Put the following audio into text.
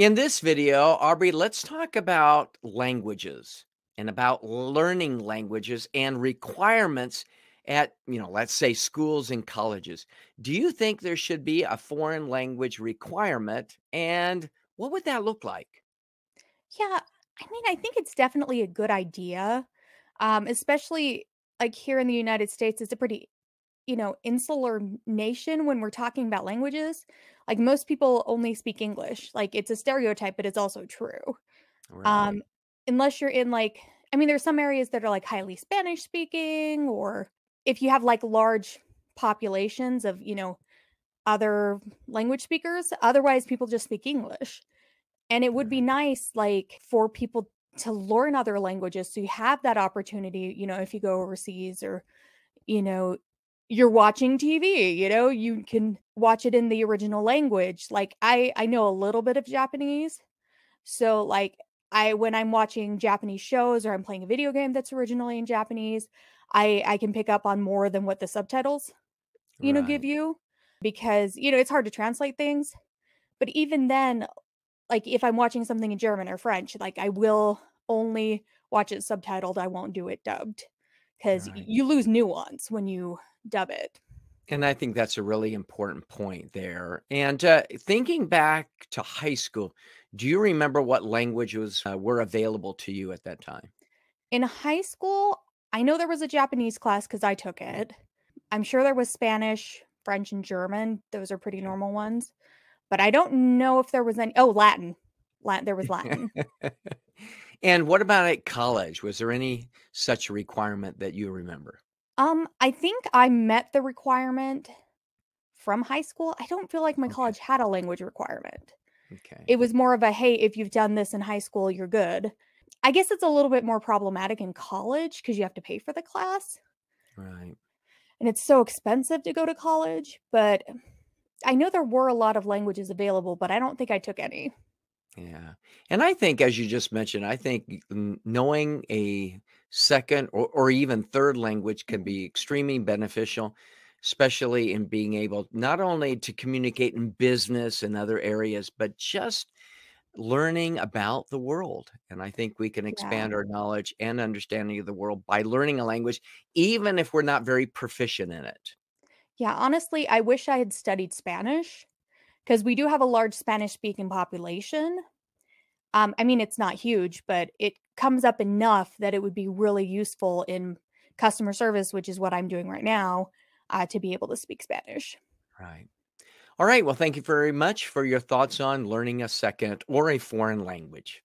In this video, Aubrey, let's talk about languages and about learning languages and requirements at, let's say schools and colleges. Do you think there should be a foreign language requirement? And what would that look like? Yeah, I think it's definitely a good idea, especially like here in the United States. It's a pretty, insular nation when we're talking about languages. Like most people only speak English. Like it's a stereotype, but it's also true. Um, Right. unless you're in there's some areas that are like highly Spanish speaking, or if you have like large populations of, other language speakers. Otherwise, people just speak English. And it would be Right. nice, like, for people to learn other languages, so you have that opportunity, if you go overseas or, you know, you're watching TV, you can watch it in the original language. Like, I know a little bit of Japanese, so, like, I when I'm watching Japanese shows or I'm playing a video game that's originally in Japanese, I can pick up on more than what the subtitles, give Right. you because, it's hard to translate things. But even then, like, if I'm watching something in German or French, like, I will only watch it subtitled, I won't do it dubbed, 'cause Right. you lose nuance when you dub it. And I think that's a really important point there. And thinking back to high school, do you remember what languages were available to you at that time? In high school, I know there was a Japanese class 'cause I took it. I'm sure there was Spanish, French, and German, those are pretty normal ones, but I don't know if there was any. Oh, Latin. There was Latin. And what about at college? Was there any such requirement that you remember? I think I met the requirement from high school. I don't feel like my Okay. college had a language requirement. Okay. It was more of a, "Hey, if you've done this in high school, you're good." I guess it's a little bit more problematic in college because you have to pay for the class, Right. and it's so expensive to go to college, but I know there were a lot of languages available, but I don't think I took any. Yeah. And I think, as you just mentioned, I think knowing a second or even third language can Mhm. be extremely beneficial, especially in being able not only to communicate in business and other areas, but just learning about the world. And I think we can Yeah. expand our knowledge and understanding of the world by learning a language, even if we're not very proficient in it. Yeah, honestly, I wish I had studied Spanish because we do have a large Spanish-speaking population. It's not huge, but it comes up enough that it would be really useful in customer service, which is what I'm doing right now, to be able to speak Spanish. Right. All right. Well, thank you very much for your thoughts on learning a second or a foreign language.